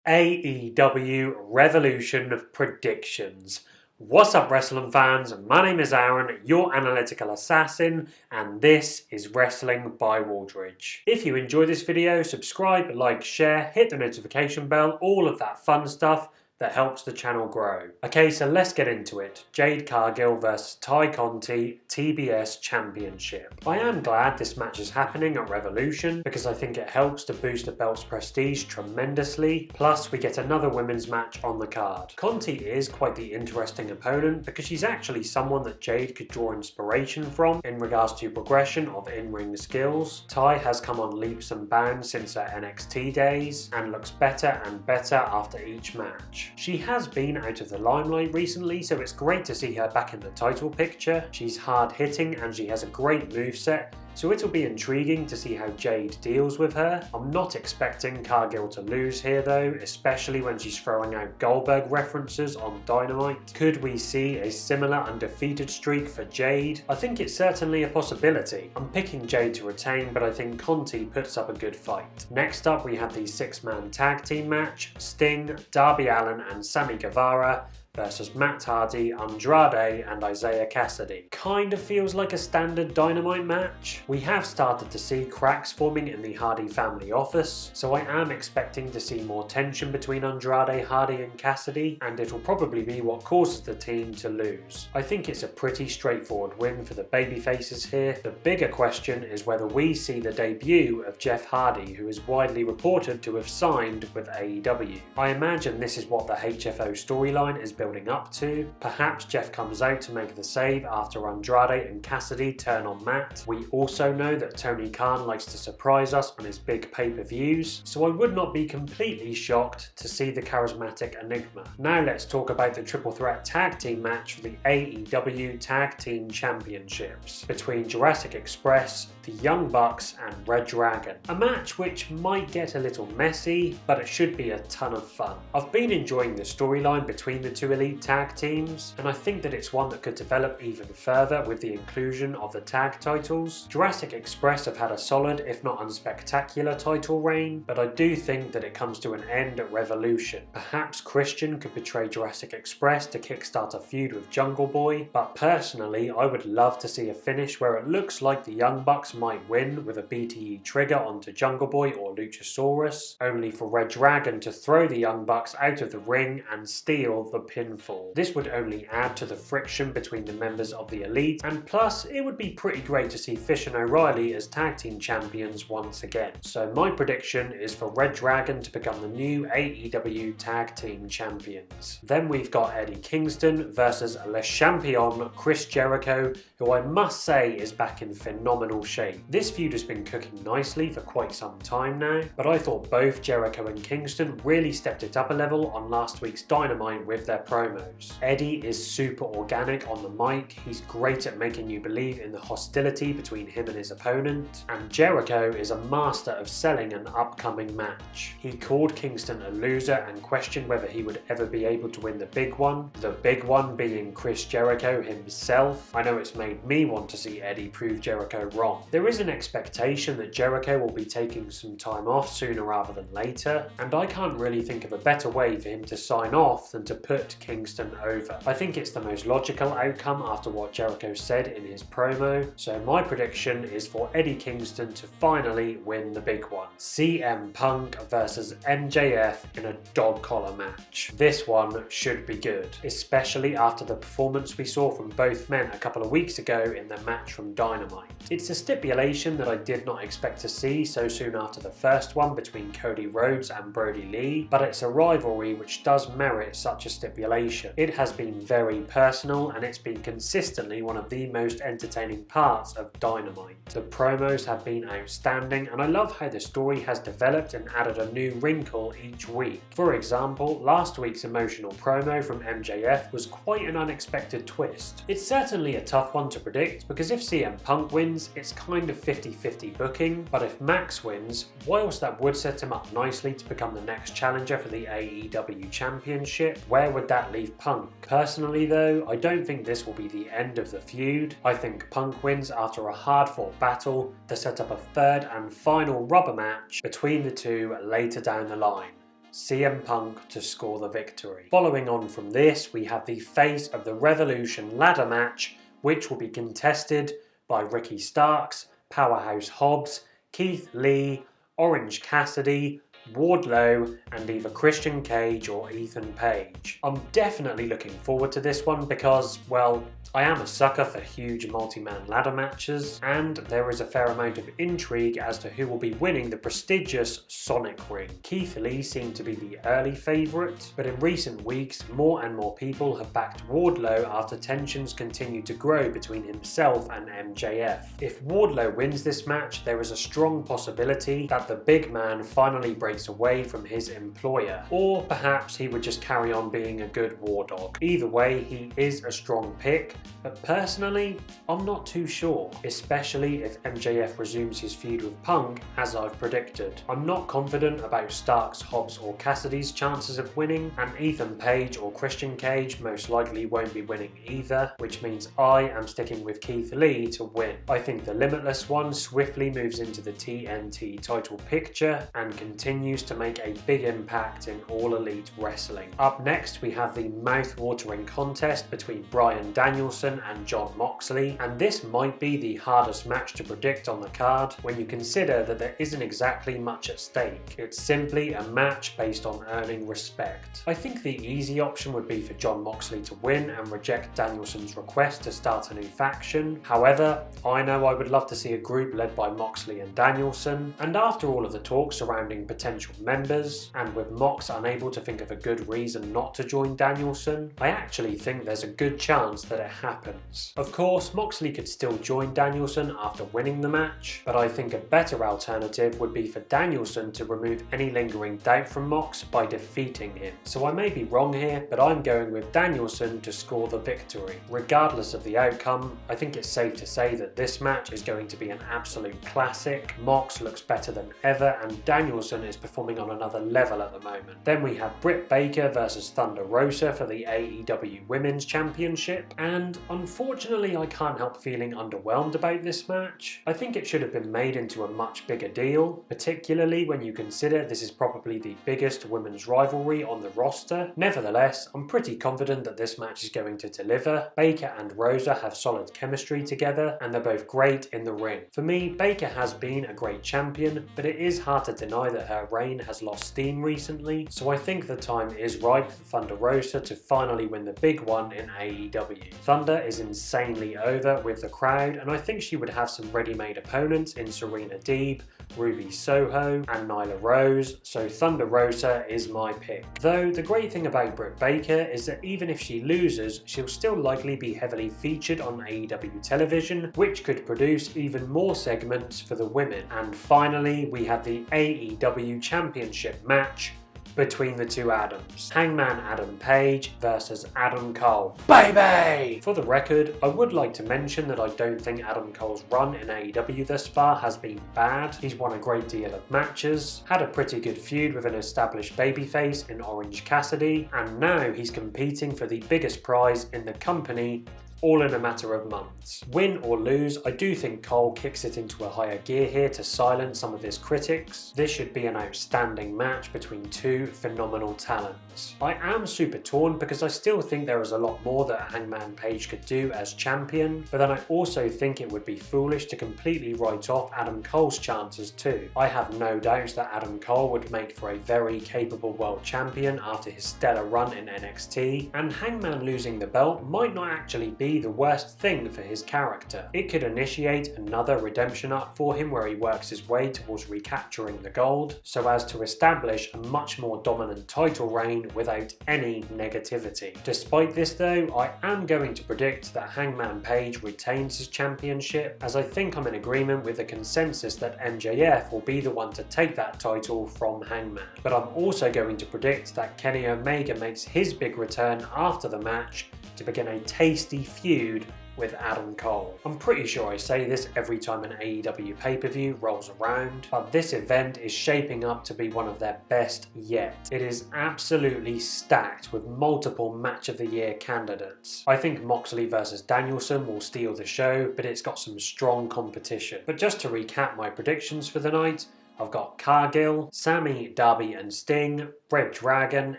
AEW Revolution predictions. What's up, wrestling fans? My name is Aaron, your analytical assassin, and this is Wrestling by Waldridge. If you enjoy this video, subscribe, like, share, hit the notification bell, all of that fun stuff that helps the channel grow. Okay, so let's get into it. Jade Cargill versus Conti TBS Championship. I am glad this match is happening at Revolution because I think it helps to boost the belt's prestige tremendously. Plus, we get another women's match on the card. Conti is quite the interesting opponent because she's actually someone that Jade could draw inspiration from in regards to progression of in-ring skills. Ty has come on leaps and bounds since her NXT days and looks better and better after each match. She has been out of the limelight recently, so it's great to see her back in the title picture. She's hard hitting and she has a great moveset, so it'll be intriguing to see how Jade deals with her. I'm not expecting Cargill to lose here though, especially when she's throwing out Goldberg references on Dynamite. Could we see a similar undefeated streak for Jade? I think it's certainly a possibility. I'm picking Jade to retain, but I think Conti puts up a good fight. Next up, we have the 6-man tag team match: Sting, Darby Allin and Sammy Guevara versus Matt Hardy, Andrade and Isaiah Cassidy. Kind of feels like a standard Dynamite match. We have started to see cracks forming in the Hardy family office, so I am expecting to see more tension between Andrade, Hardy and Cassidy, and it'll probably be what causes the team to lose. I think it's a pretty straightforward win for the Babyfaces here. The bigger question is whether we see the debut of Jeff Hardy, who is widely reported to have signed with AEW. I imagine this is what the HFO storyline is building up to. Perhaps Jeff comes out to make the save after Andrade and Cassidy turn on Matt. We also know that Tony Khan likes to surprise us on his big pay-per-views, so I would not be completely shocked to see the charismatic Enigma. Now let's talk about the triple threat tag team match for the AEW Tag Team Championships between Jurassic Express, the Young Bucks and Red Dragon. A match which might get a little messy, but it should be a ton of fun. I've been enjoying the storyline between the two elite tag teams, and I think that it's one that could develop even further with the inclusion of the tag titles. Jurassic Express have had a solid, if not unspectacular, title reign, but I do think that it comes to an end at Revolution. Perhaps Christian could betray Jurassic Express to kickstart a feud with Jungle Boy, but personally I would love to see a finish where it looks like the Young Bucks might win with a BTE trigger onto Jungle Boy or Luchasaurus, only for Red Dragon to throw the Young Bucks out of the ring and steal the pinfall. This would only add to the friction between the members of the Elite, and plus it would be pretty great to see Fish and O'Reilly as tag team champions once again. So my prediction is for Red Dragon to become the new AEW tag team champions. Then we've got Eddie Kingston versus Le Champion Chris Jericho, who I must say is back in phenomenal shape. This feud has been cooking nicely for quite some time now, but I thought both Jericho and Kingston really stepped it up a level on last week's Dynamite with their promos. Eddie is super organic on the mic, he's great at making you believe in the hostility between him and his opponent, and Jericho is a master of selling an upcoming match. He called Kingston a loser and questioned whether he would ever be able to win the big one being Chris Jericho himself. I know it's made me want to see Eddie prove Jericho wrong. There is an expectation that Jericho will be taking some time off sooner rather than later, and I can't really think of a better way for him to sign off than to put Kingston over. I think it's the most logical outcome after what Jericho said in his promo, so my prediction is for Eddie Kingston to finally win the big one. CM Punk versus MJF in a dog collar match. This one should be good, especially after the performance we saw from both men a couple of weeks ago in their match from Dynamite. It's a stipulation that I did not expect to see so soon after the first one between Cody Rhodes and Brody Lee, but it's a rivalry which does merit such a stipulation. It has been very personal and it's been consistently one of the most entertaining parts of Dynamite. The promos have been outstanding and I love how the story has developed and added a new wrinkle each week. For example, last week's emotional promo from MJF was quite an unexpected twist. It's certainly a tough one to predict because if CM Punk wins, it's kind of 50-50 booking, but if Max wins, whilst that would set him up nicely to become the next challenger for the AEW Championship, where would that that leave Punk? Personally though, I don't think this will be the end of the feud. I think Punk wins after a hard-fought battle to set up a third and final rubber match between the two later down the line. CM Punk to score the victory. Following on from this, we have the Face of the Revolution ladder match, which will be contested by Ricky Starks, Powerhouse Hobbs, Keith Lee, Orange Cassidy, Wardlow, and either Christian Cage or Ethan Page. I'm definitely looking forward to this one because, well, I am a sucker for huge multi-man ladder matches, and there is a fair amount of intrigue as to who will be winning the prestigious Sonic Ring. Keith Lee seemed to be the early favourite, but in recent weeks more and more people have backed Wardlow after tensions continue to grow between himself and MJF. If Wardlow wins this match, there is a strong possibility that the big man finally breaks away from his employer, or perhaps he would just carry on being a good war dog. Either way, he is a strong pick, but personally, I'm not too sure, especially if MJF resumes his feud with Punk as I've predicted. I'm not confident about Starks, Hobbs or Cassidy's chances of winning, and Ethan Page or Christian Cage most likely won't be winning either, which means I am sticking with Keith Lee to win. I think the Limitless One swiftly moves into the TNT title picture and continues to make a big impact in All Elite Wrestling. Up next, we have the mouth-watering contest between Bryan Danielson and Jon Moxley, and this might be the hardest match to predict on the card when you consider that there isn't exactly much at stake. It's simply a match based on earning respect. I think the easy option would be for Jon Moxley to win and reject Danielson's request to start a new faction. However, I know I would love to see a group led by Moxley and Danielson, and after all of the talk surrounding potential members, and with Mox unable to think of a good reason not to join Danielson, I actually think there's a good chance that it happens. Of course, Moxley could still join Danielson after winning the match, but I think a better alternative would be for Danielson to remove any lingering doubt from Mox by defeating him. So I may be wrong here, but I'm going with Danielson to score the victory. Regardless of the outcome, I think it's safe to say that this match is going to be an absolute classic. Mox looks better than ever, and Danielson is performing on another level at the moment. Then we have Britt Baker versus Thunder Rosa for the AEW Women's Championship, and unfortunately I can't help feeling underwhelmed about this match. I think it should have been made into a much bigger deal, particularly when you consider this is probably the biggest women's rivalry on the roster. Nevertheless, I'm pretty confident that this match is going to deliver. Baker and Rosa have solid chemistry together, and they're both great in the ring. For me, Baker has been a great champion, but it is hard to deny that her reign has lost steam recently, so I think the time is right for Thunder Rosa to finally win the big one in AEW. Thunder is insanely over with the crowd, and I think she would have some ready-made opponents in Serena Deeb, Ruby Soho and Nyla Rose, so Thunder Rosa is my pick. Though the great thing about Britt Baker is that even if she loses, she'll still likely be heavily featured on AEW television, which could produce even more segments for the women. And finally, we have the AEW Championship match between the two Adams. Hangman Adam Page versus Adam Cole. Baby! For the record, I would like to mention that I don't think Adam Cole's run in AEW thus far has been bad. He's won a great deal of matches, had a pretty good feud with an established babyface in Orange Cassidy, and now he's competing for the biggest prize in the company, all in a matter of months. Win or lose, I do think Cole kicks it into a higher gear here to silence some of his critics. This should be an outstanding match between two phenomenal talents. I am super torn because I still think there is a lot more that Hangman Page could do as champion, but then I also think it would be foolish to completely write off Adam Cole's chances too. I have no doubts that Adam Cole would make for a very capable world champion after his stellar run in NXT, and Hangman losing the belt might not actually be the worst thing for his character. It could initiate another redemption arc for him where he works his way towards recapturing the gold, so as to establish a much more dominant title reign without any negativity. Despite this though, I am going to predict that Hangman Page retains his championship, as I think I'm in agreement with the consensus that MJF will be the one to take that title from Hangman. But I'm also going to predict that Kenny Omega makes his big return after the match to begin a tasty feud with Adam Cole. I'm pretty sure I say this every time an AEW pay-per-view rolls around, but this event is shaping up to be one of their best yet. It is absolutely stacked with multiple Match of the Year candidates. I think Moxley versus Danielson will steal the show, but it's got some strong competition. But just to recap my predictions for the night, I've got Cargill, Sammy, Darby and Sting, Red Dragon,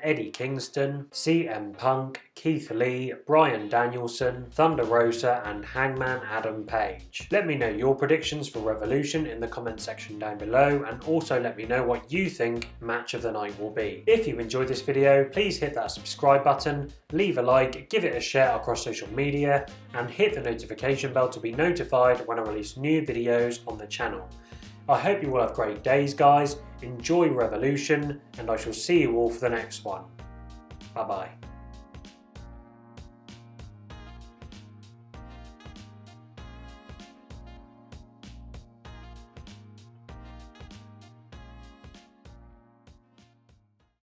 Eddie Kingston, CM Punk, Keith Lee, Bryan Danielson, Thunder Rosa and Hangman Adam Page. Let me know your predictions for Revolution in the comment section down below, and also let me know what you think match of the night will be. If you enjoyed this video, please hit that subscribe button, leave a like, give it a share across social media and hit the notification bell to be notified when I release new videos on the channel. I hope you all have great days, guys. Enjoy Revolution, and I shall see you all for the next one. Bye bye.